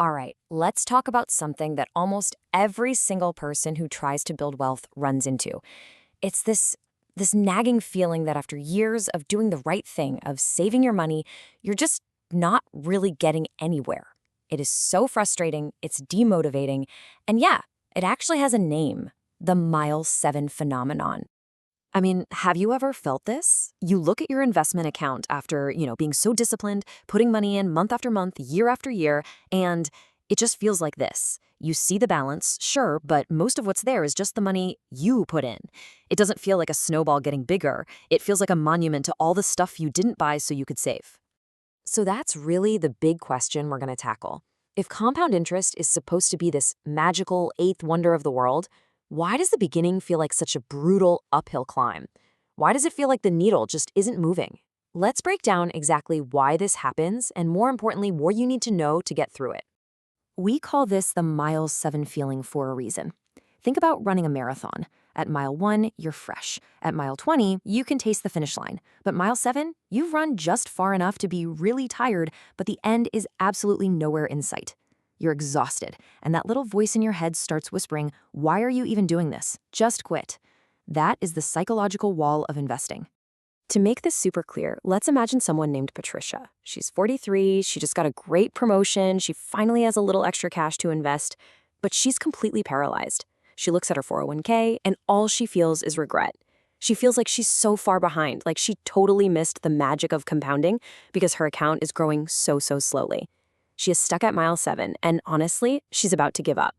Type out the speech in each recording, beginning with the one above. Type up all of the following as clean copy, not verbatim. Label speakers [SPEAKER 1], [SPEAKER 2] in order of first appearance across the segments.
[SPEAKER 1] All right, let's talk about something that almost every single person who tries to build wealth runs into. It's this nagging feeling that after years of doing the right thing, of saving your money, you're just not really getting anywhere. It is so frustrating, it's demotivating, and yeah, it actually has a name, the Mile 7 phenomenon. I mean, have you ever felt this? You look at your investment account after, being so disciplined, putting money in month after month, year after year, and it just feels like this. You see the balance, sure, but most of what's there is just the money you put in. It doesn't feel like a snowball getting bigger. It feels like a monument to all the stuff you didn't buy so you could save. So that's really the big question we're going to tackle. If compound interest is supposed to be this magical eighth wonder of the world, why does the beginning feel like such a brutal uphill climb? Why does it feel like the needle just isn't moving? Let's break down exactly why this happens and, more importantly, what you need to know to get through it. We call this the Mile 7 feeling for a reason. Think about running a marathon. At mile 1, you're fresh. At mile 20, you can taste the finish line. But mile 7, you've run just far enough to be really tired, but the end is absolutely nowhere in sight. You're exhausted, and that little voice in your head starts whispering, "Why are you even doing this? Just quit." That is the psychological wall of investing. To make this super clear, let's imagine someone named Patricia. She's 43, she just got a great promotion, she finally has a little extra cash to invest, but she's completely paralyzed. She looks at her 401k, and all she feels is regret. She feels like she's so far behind, like she totally missed the magic of compounding because her account is growing so slowly. She is stuck at mile 7, and honestly, she's about to give up.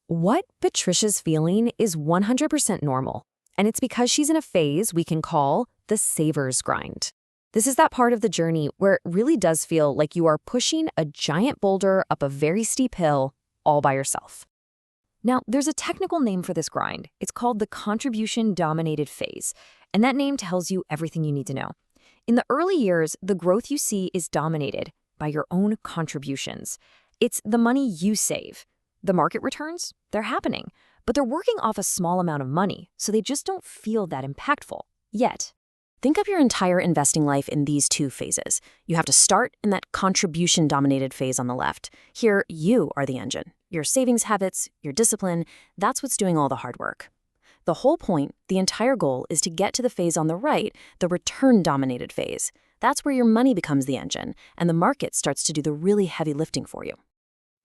[SPEAKER 1] What Patricia's feeling is 100% normal, and it's because she's in a phase we can call the saver's grind. This is that part of the journey where it really does feel like you are pushing a giant boulder up a very steep hill all by yourself. Now, there's a technical name for this grind. It's called the contribution-dominated phase, and that name tells you everything you need to know. In the early years, the growth you see is dominated by your own contributions. It's the money you save. The market returns, they're happening, but they're working off a small amount of money, so they just don't feel that impactful yet. Think of your entire investing life in these two phases. You have to start in that contribution-dominated phase on the left. Here, you are the engine. Your savings habits, your discipline, that's what's doing all the hard work. The whole point, the entire goal, is to get to the phase on the right, the return-dominated phase. That's where your money becomes the engine, and the market starts to do the really heavy lifting for you.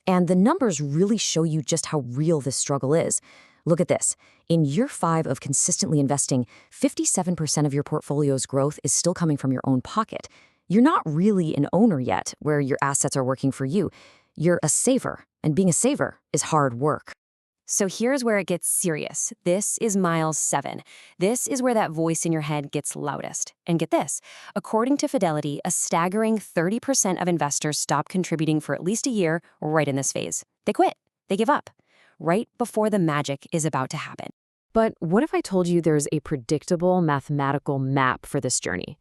[SPEAKER 1] And the numbers really show you just how real this struggle is. Look at this. In year 5 of consistently investing, 57% of your portfolio's growth is still coming from your own pocket. You're not really an owner yet, where your assets are working for you. You're a saver, and being a saver is hard work. So here's where it gets serious. This is mile 7. This is where that voice in your head gets loudest. And get this, according to Fidelity, a staggering 30% of investors stop contributing for at least a year right in this phase. They quit. They give up. Right before the magic is about to happen. But what if I told you there's a predictable mathematical map for this journey?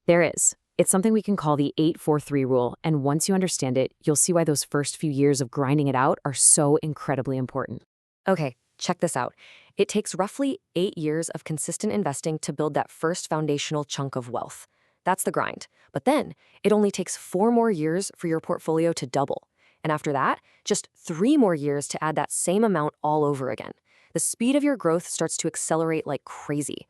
[SPEAKER 1] There is. It's something we can call the 8-4-3 rule, and once you understand it, you'll see why those first few years of grinding it out are so incredibly important. Okay, check this out. It takes roughly 8 years of consistent investing to build that first foundational chunk of wealth. That's the grind. But then, it only takes 4 more years for your portfolio to double. And after that, just 3 more years to add that same amount all over again. The speed of your growth starts to accelerate like crazy.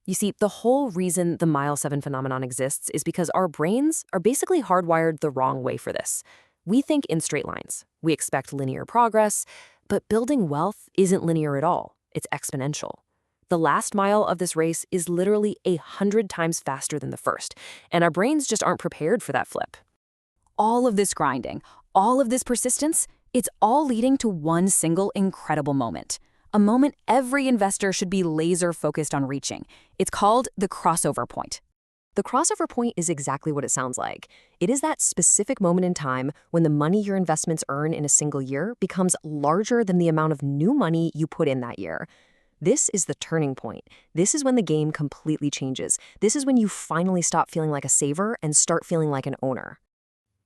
[SPEAKER 1] You see, the whole reason the Mile 7 phenomenon exists is because our brains are basically hardwired the wrong way for this. We think in straight lines. We expect linear progress, but building wealth isn't linear at all. It's exponential. The last mile of this race is literally 100 times faster than the first, and our brains just aren't prepared for that flip. All of this grinding, all of this persistence, it's all leading to one single incredible moment. A moment every investor should be laser focused on reaching. It's called the crossover point. The crossover point is exactly what it sounds like. It is that specific moment in time when the money your investments earn in a single year becomes larger than the amount of new money you put in that year. This is the turning point. This is when the game completely changes. This is when you finally stop feeling like a saver and start feeling like an owner.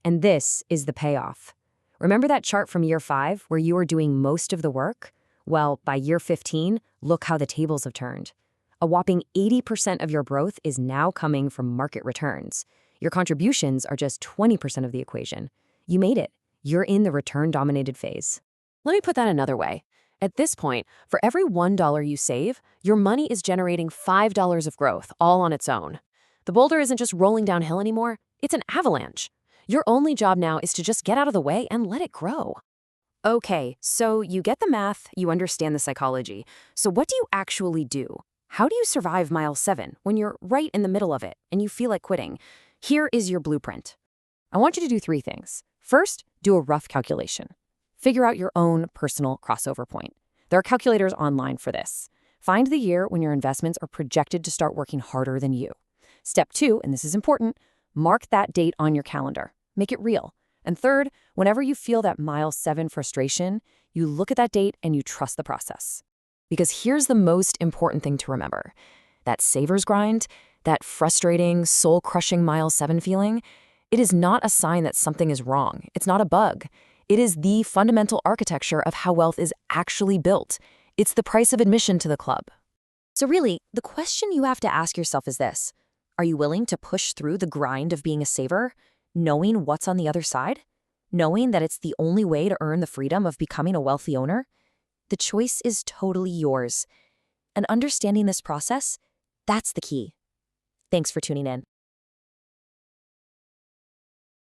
[SPEAKER 1] And this is the payoff. Remember that chart from year 5 where you were doing most of the work? Well, by year 15, look how the tables have turned. A whopping 80% of your growth is now coming from market returns. Your contributions are just 20% of the equation. You made it. You're in the return-dominated phase.
[SPEAKER 2] Let me put that another way. At this point, for every $1 you save, your money is generating $5 of growth all on its own. The boulder isn't just rolling downhill anymore, it's an avalanche. Your only job now is to just get out of the way and let it grow.
[SPEAKER 1] Okay, so you get the math, you understand the psychology. So what do you actually do? How do you survive mile 7 when you're right in the middle of it and you feel like quitting? Here is your blueprint. I want you to do 3 things. First, do a rough calculation. Figure out your own personal crossover point. There are calculators online for this. Find the year when your investments are projected to start working harder than you. Step 2, and this is important, mark that date on your calendar. Make it real. And third, whenever you feel that mile 7 frustration, you look at that date and you trust the process. Because here's the most important thing to remember. That saver's grind, that frustrating, soul-crushing mile 7 feeling, it is not a sign that something is wrong. It's not a bug. It is the fundamental architecture of how wealth is actually built. It's the price of admission to the club. So really, the question you have to ask yourself is this. Are you willing to push through the grind of being a saver, knowing what's on the other side? Knowing that it's the only way to earn the freedom of becoming a wealthy owner? The choice is totally yours. And understanding this process, that's the key. Thanks for tuning in.